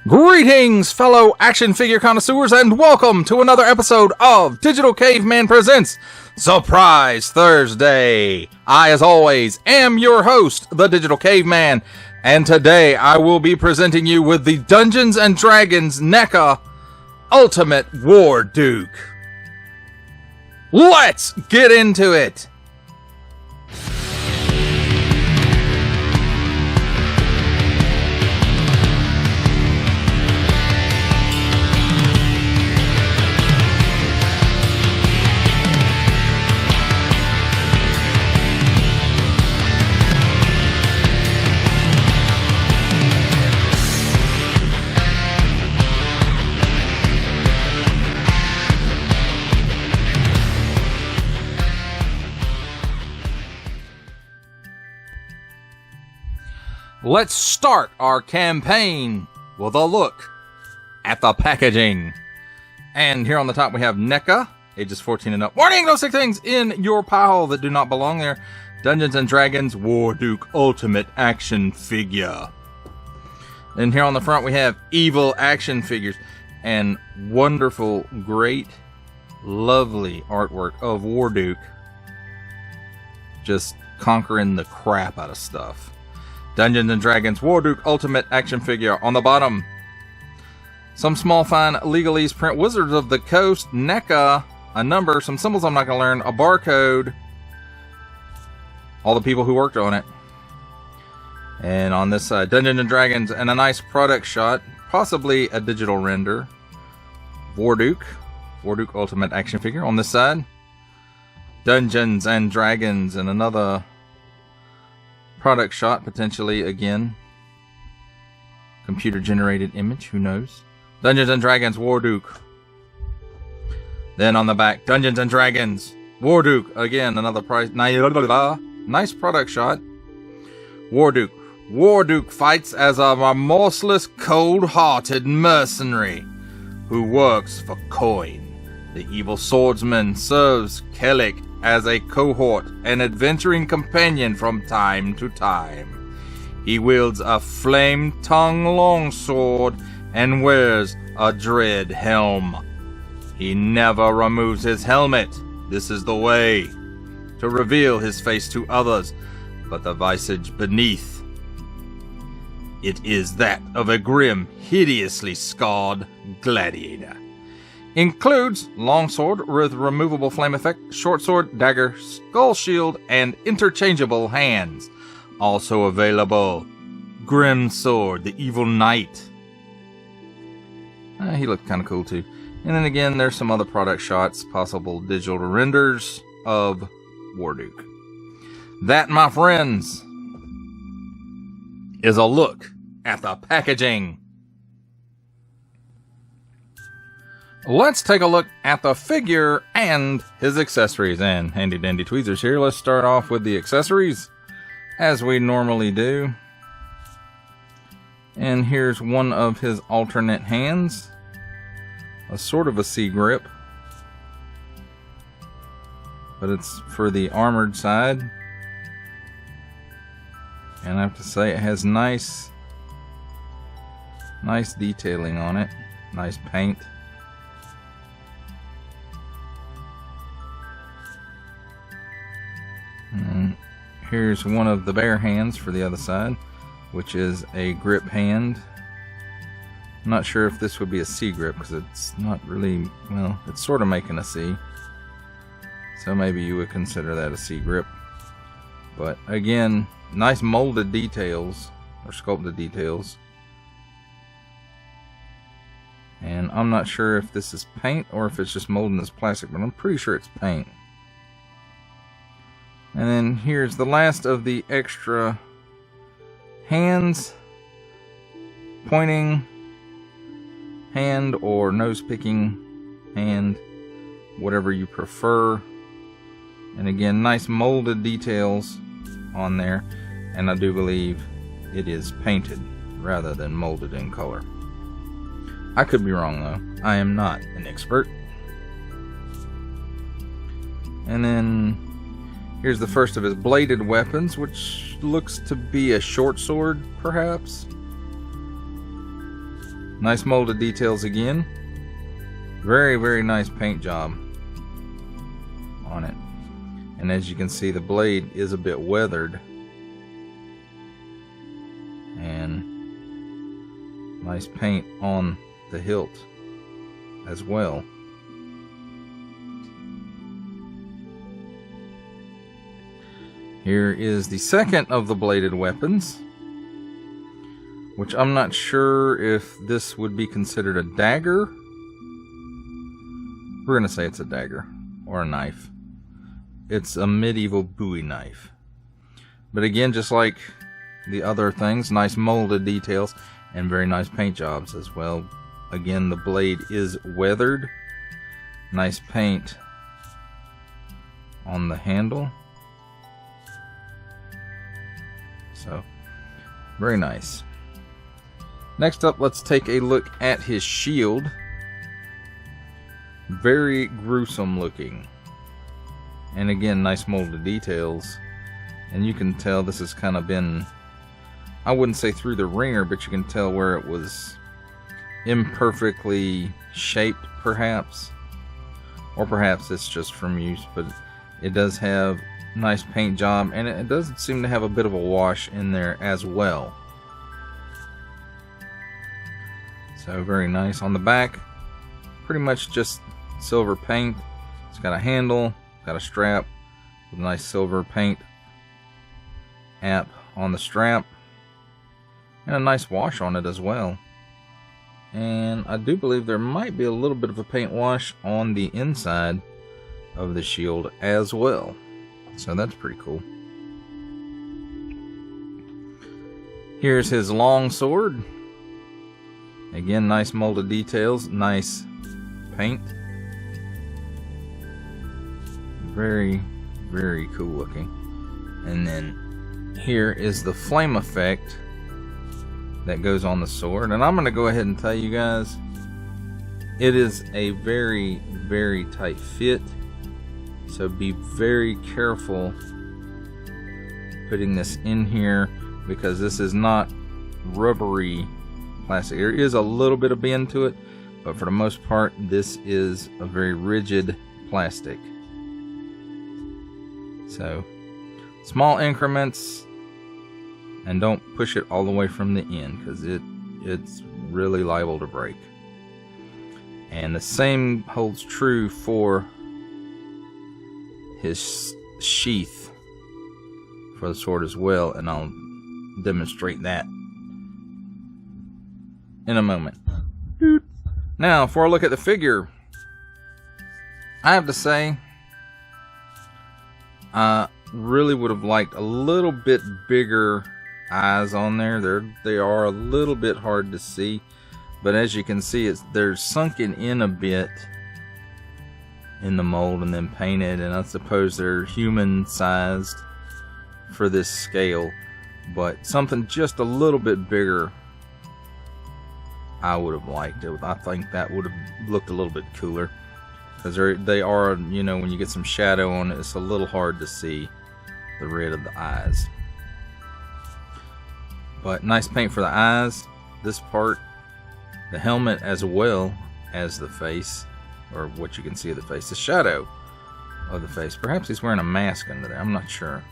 Greetings, fellow action figure connoisseurs, and welcome to another episode of Digital Caveman Presents Surprise Thursday. I, as always, am your host, the Digital Caveman, and today I will be presenting you with the Dungeons and Dragons Neca Ultimate Warduke. Let's get into it! Let's start our campaign with a look at the packaging. And here on the top we have Neca, ages 14 and up. Warning, no sick things in your pile that do not belong there. Dungeons and Dragons Warduke Ultimate Action Figure. And here on the front we have evil action figures and wonderful, great, lovely artwork of Warduke just conquering the crap out of stuff. Dungeons and Dragons Warduke Ultimate Action Figure on the bottom. Some small fine legalese print. Wizards of the Coast, Neca, a number, some symbols I'm not going to learn, a barcode, all the people who worked on it. And on this side, Dungeons and Dragons, and a nice product shot, possibly a digital render. Warduke Ultimate Action Figure on this side. Dungeons and Dragons, and another product shot, potentially again. Computer generated image, who knows? Dungeons and Dragons Warduke. Then on the back, Dungeons and Dragons Warduke. Again, another price. Nice product shot. Warduke. Warduke fights as a remorseless, cold-hearted mercenary who works for coin. The evil swordsman serves Kellic as a cohort and adventuring companion from time to time. He wields a flame-tongue longsword and wears a dread helm. He never removes his helmet. This is the way to reveal his face to others, but the visage beneath, it is that of a grim, hideously scarred gladiator. Includes longsword with removable flame effect, short sword, dagger, skull shield, and interchangeable hands. Also available, grim sword, the evil knight. He looked kind of cool too. And then again, there's some other product shots, possible digital renders of Warduke. That, my friends, is a look at the packaging. Let's take a look at the figure and his accessories. And handy dandy tweezers here. Let's start off with the accessories, as we normally do. And here's one of his alternate hands. A sort of a C-grip, but it's for the armored side. And I have to say, it has nice detailing on it. Nice paint. And here's one of the bare hands for the other side, which is a grip hand. I'm not sure if this would be a C grip because it's not really, well, it's sort of making a C. So maybe you would consider that a C grip. But again, nice molded details, or sculpted details. And I'm not sure if this is paint or if it's just molded in this plastic, but I'm pretty sure it's paint. And then here's the last of the extra hands. Pointing hand or nose picking hand, whatever you prefer. And again, nice molded details on there. And I do believe it is painted rather than molded in color. I could be wrong though. I am not an expert. And then here's the first of his bladed weapons, which looks to be a short sword, perhaps. Nice molded details again. Very, very nice paint job on it. And as you can see, the blade is a bit weathered. And nice paint on the hilt as well. Here is the second of the bladed weapons, which I'm not sure if this would be considered a dagger. We're going to say it's a dagger or a knife. It's a medieval Bowie knife. But again, just like the other things, nice molded details and very nice paint jobs as well. Again, the blade is weathered. Nice paint on the handle. So, very nice. Next up, let's take a look at his shield. Very gruesome looking. And again, nice molded details. And you can tell this has kind of been, I wouldn't say through the ringer, but you can tell where it was imperfectly shaped, perhaps. Or perhaps it's just from use, but it does have nice paint job, and it does seem to have a bit of a wash in there as well. So very nice. On the back, pretty much just silver paint. It's got a handle, got a strap with a nice silver paint app on the strap, and a nice wash on it as well. And I do believe there might be a little bit of a paint wash on the inside of the shield as well. So that's pretty cool. Here's his long sword. Again, nice molded details, nice paint. Very, very cool looking. And then here is the flame effect that goes on the sword. And I'm going to go ahead and tell you guys, it is a very, very tight fit. So be very careful putting this in here, because this is not rubbery plastic. There is a little bit of bend to it, but for the most part, this is a very rigid plastic. So, small increments, and don't push it all the way from the end, because it's really liable to break. And the same holds true for his sheath for the sword as well, and I'll demonstrate that in a moment. Now, before I look at the figure, I have to say, I really would have liked a little bit bigger eyes on there. They are a little bit hard to see, but as you can see, they're sunken in a bit in the mold and then painted, and I suppose they're human sized for this scale, but something just a little bit bigger I would have liked it. I think that would have looked a little bit cooler, because they are, you know, when you get some shadow on it, it's a little hard to see the red of the eyes. But nice paint for the eyes, this part, the helmet, as well as the face, or what you can see of the face, the shadow of the face. Perhaps he's wearing a mask under there, I'm not sure.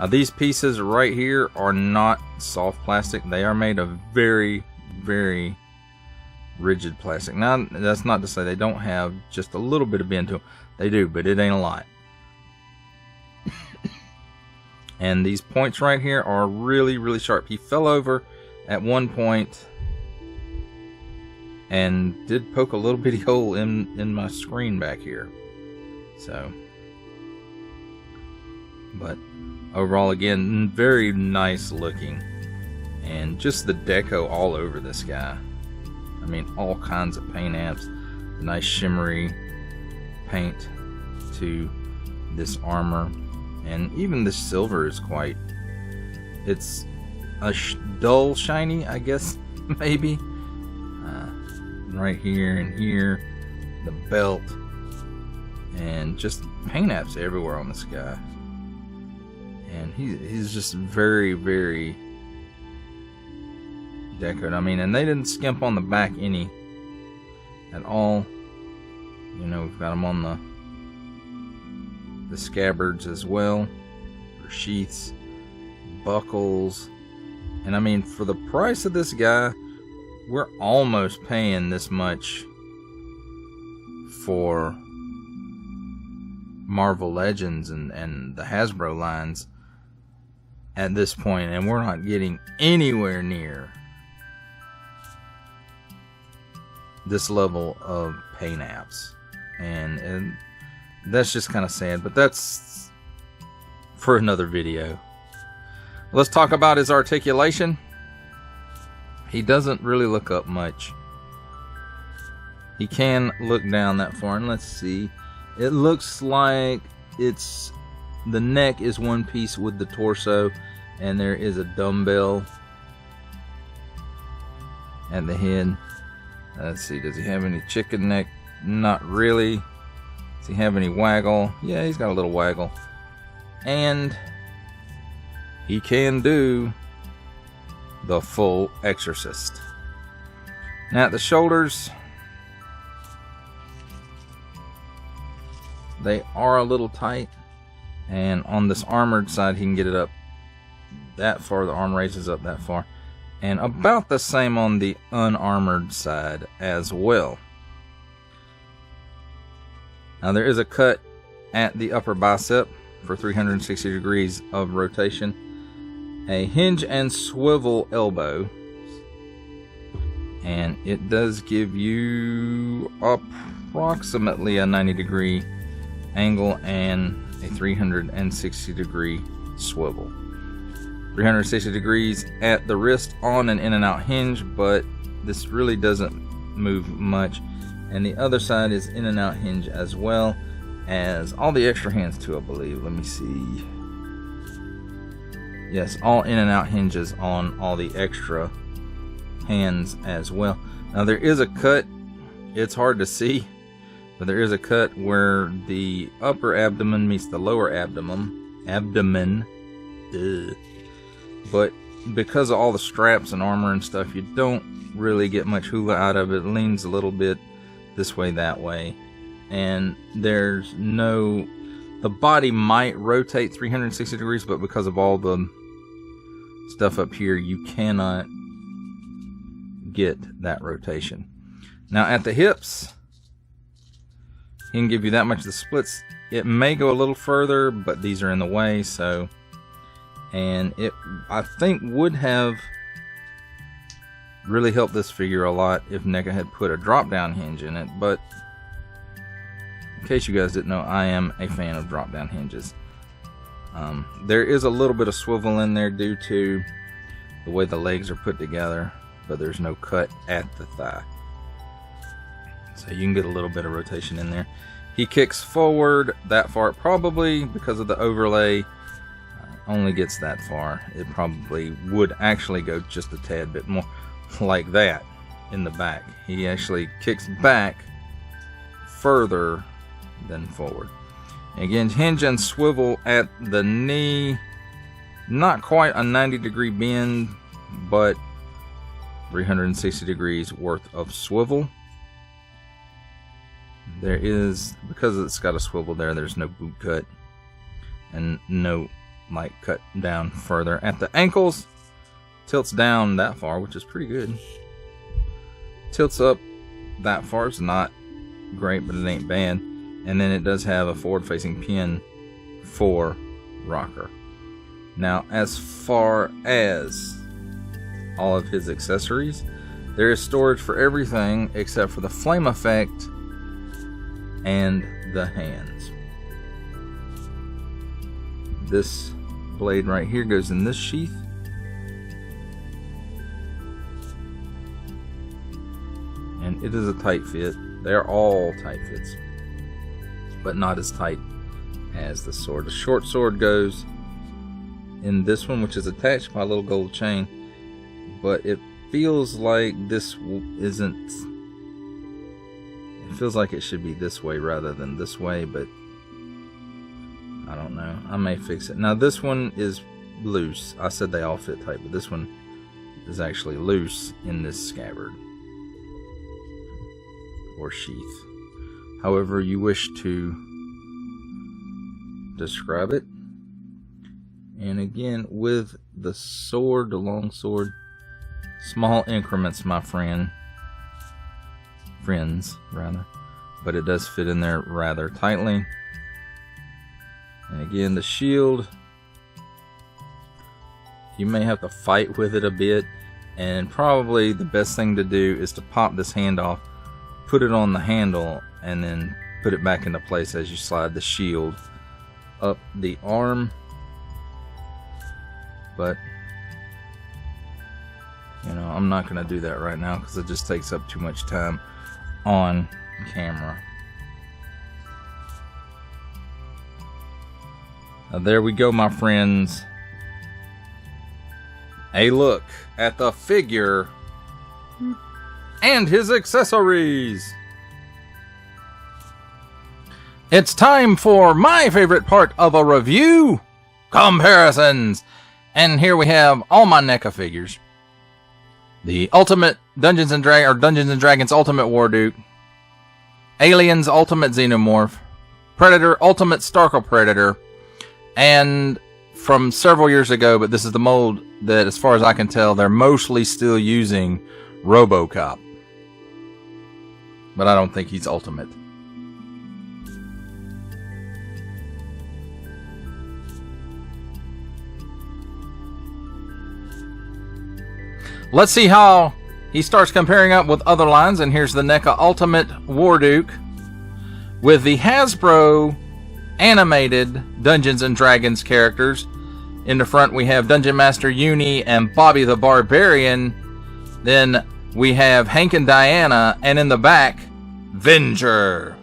These pieces right here are not soft plastic. They are made of very, very rigid plastic. Now, that's not to say they don't have just a little bit of bend to them. They do, but it ain't a lot. And these points right here are really, really sharp. He fell over at one point and did poke a little bitty hole in my screen back here. So, but overall, again, very nice looking. And just the deco all over this guy. I mean, all kinds of paint apps. Nice shimmery paint to this armor. And even the silver is quite... It's a dull shiny, I guess, maybe. Right here and here. The belt. And just paint apps everywhere on this guy. And he's just very, very decorated. I mean, and they didn't skimp on the back any at all. You know, we've got them on the scabbards as well, or sheaths, buckles. And I mean, for the price of this guy, we're almost paying this much for Marvel Legends and the Hasbro lines at this point, and we're not getting anywhere near this level of paint apps, and that's just kind of sad, but that's for another video. Let's talk about his articulation. He doesn't really look up much. He can look down that far, and let's see. It looks like it's the neck is one piece with the torso, and there is a dumbbell at the head. Let's see, does he have any chicken neck? Not really. Does he have any waggle? Yeah, he's got a little waggle. And he can do the full exorcist. Now at the shoulders, they are a little tight, and on this armored side he can get it up that far. The arm raises up that far, and about the same on the unarmored side as well. Now there is a cut at the upper bicep for 360 degrees of rotation, a hinge and swivel elbow, and it does give you approximately a 90-degree angle and a 360 degree swivel. 360 degrees at the wrist on an in and out hinge, but this really doesn't move much. And the other side is in and out hinge as well as all the extra hands too, I believe. Let me see. Yes, all in and out hinges on all the extra hands as well. Now there is a cut. It's hard to see, but there is a cut where the upper abdomen meets the lower abdomen. Ugh. But because of all the straps and armor and stuff, you don't really get much hula out of it. It leans a little bit this way, that way, and there's no, the body might rotate 360 degrees, but because of all the stuff up here, you cannot get that rotation. Now at the hips, he can give you that much of the splits. It may go a little further, but these are in the way, so, and it, I think, would have really helped this figure a lot if Neca had put a drop down hinge in it. But in case you guys didn't know, I am a fan of drop down hinges. There is a little bit of swivel in there due to the way the legs are put together, but there's no cut at the thigh, so you can get a little bit of rotation in there. He kicks forward that far, probably because of the overlay, only gets that far. It probably would actually go just a tad bit more like that in the back. He actually kicks back further than forward. Again, hinge and swivel at the knee. Not quite a 90-degree bend, but 360 degrees worth of swivel. There is, because it's got a swivel there, there's no boot cut and no like cut down further. At the ankles, tilts down that far, which is pretty good. Tilts up that far. It's not great, but it ain't bad. And then it does have a forward-facing pin for rocker. Now, as far as all of his accessories, there is storage for everything except for the flame effect and the hands. This blade right here goes in this sheath. And it is a tight fit. They're all tight fits, but not as tight as the sword. The short sword goes in this one, which is attached by a little gold chain, but it feels like this isn't. It feels like it should be this way rather than this way, but I don't know. I may fix it. Now this one is loose. I said they all fit tight, but this one is actually loose in this scabbard or sheath, however you wish to describe it. And again, with the sword, the long sword, small increments, my friends rather, but it does fit in there rather tightly. And again, the shield, you may have to fight with it a bit, and probably the best thing to do is to pop this hand off, put it on the handle, and then put it back into place as you slide the shield up the arm. But you know, I'm not going to do that right now because it just takes up too much time on camera. Now, there we go, my friends. A look at the figure and his accessories. It's time for my favorite part of a review: comparisons. And here we have all my Neca figures. The Ultimate Dungeons and Dragons Ultimate Warduke, Aliens Ultimate Xenomorph, Predator Ultimate Starkle Predator, and from several years ago, but this is the mold that, as far as I can tell, they're mostly still using, RoboCop. But I don't think he's Ultimate. Let's see how he starts comparing up with other lines, and here's the Neca Ultimate Warduke with the Hasbro animated Dungeons and Dragons characters. In the front we have Dungeon Master Uni and Bobby the Barbarian. Then we have Hank and Diana, and in the back, Venger.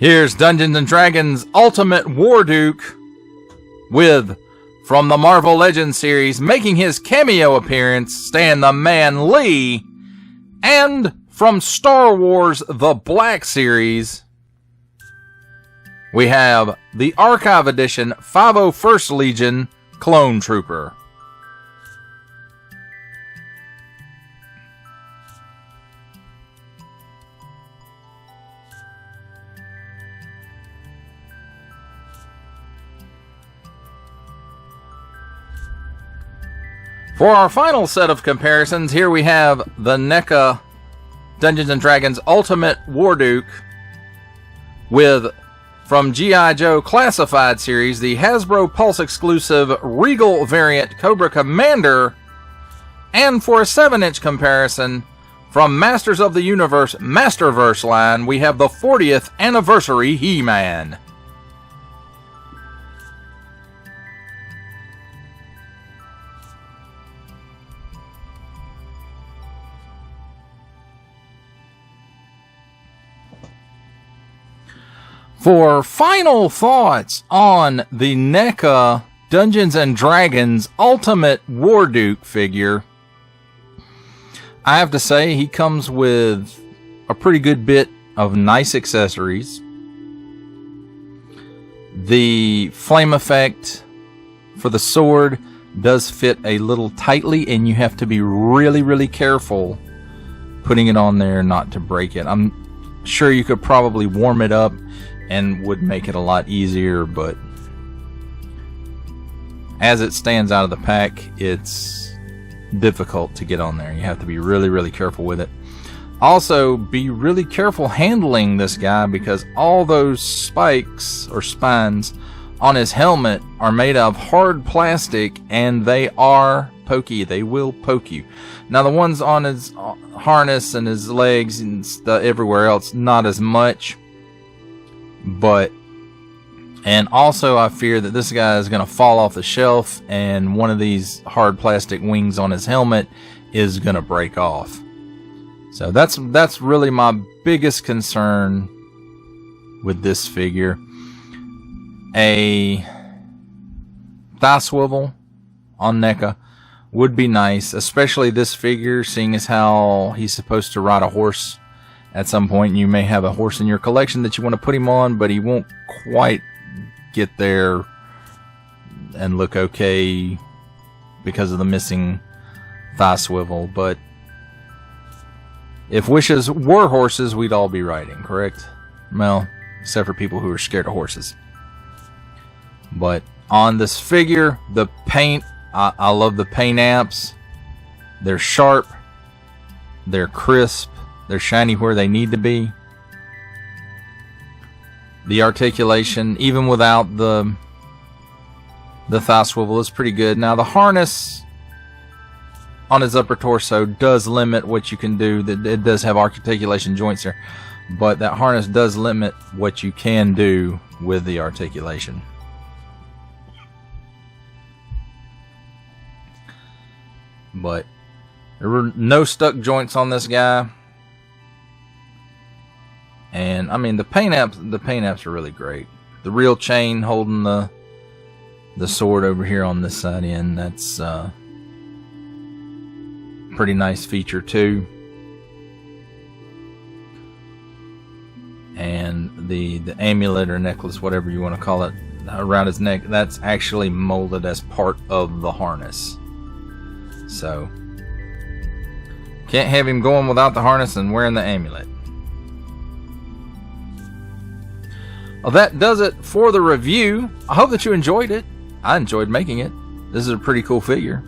Here's Dungeons and Dragons Ultimate Warduke with, from the Marvel Legends series, making his cameo appearance, Stan the Man Lee, and from Star Wars The Black Series, we have the Archive Edition 501st Legion Clone Trooper. For our final set of comparisons, here we have the Neca Dungeons and Dragons Ultimate Warduke with, from G.I. Joe Classified series, the Hasbro Pulse exclusive Regal variant Cobra Commander, and for a 7-inch comparison, from Masters of the Universe Masterverse line, we have the 40th Anniversary He-Man. For final thoughts on the Neca Dungeons and Dragons Ultimate Warduke figure, I have to say he comes with a pretty good bit of nice accessories. The flame effect for the sword does fit a little tightly, and you have to be really, really careful putting it on there not to break it. I'm sure you could probably warm it up and would make it a lot easier, but as it stands out of the pack, it's difficult to get on there. You have to be really, really careful with it. Also, be really careful handling this guy, because all those spikes or spines on his helmet are made of hard plastic, and they are pokey. They will poke you. Now, the ones on his harness and his legs and stuff everywhere else, not as much. But, and also I fear that this guy is going to fall off the shelf, and one of these hard plastic wings on his helmet is going to break off. So that's really my biggest concern with this figure. A thigh swivel on Neca would be nice, especially this figure, seeing as how he's supposed to ride a horse at some point. You may have a horse in your collection that you want to put him on, but he won't quite get there and look okay because of the missing thigh swivel. But if wishes were horses, we'd all be riding, correct? Well, except for people who are scared of horses. But on this figure, the paint, I love the paint apps. They're sharp, they're crisp, they're shiny where they need to be. The articulation, even without the thigh swivel, is pretty good. Now the harness on his upper torso does limit what you can do. It does have articulation joints there, but that harness does limit what you can do with the articulation. But there were no stuck joints on this guy. And I mean, the paint apps are really great. The real chain holding the sword over here on this side end, that's pretty nice feature too. And the amulet or necklace, whatever you want to call it, around his neck, that's actually molded as part of the harness. So can't have him going without the harness and wearing the amulet. Well, that does it for the review. I hope that you enjoyed it. I enjoyed making it. This is a pretty cool figure.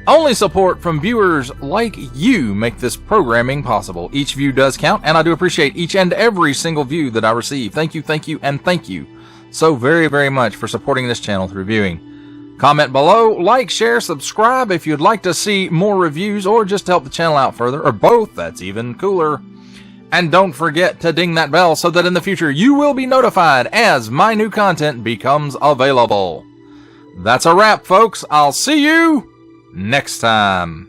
Only support from viewers like you make this programming possible. Each view does count, and I do appreciate each and every single view that I receive. Thank you, and thank you so very, very much for supporting this channel through viewing. Comment below, like, share, subscribe if you'd like to see more reviews or just to help the channel out further, or both. That's even cooler. And don't forget to ding that bell so that in the future you will be notified as my new content becomes available. That's a wrap, folks. I'll see you next time.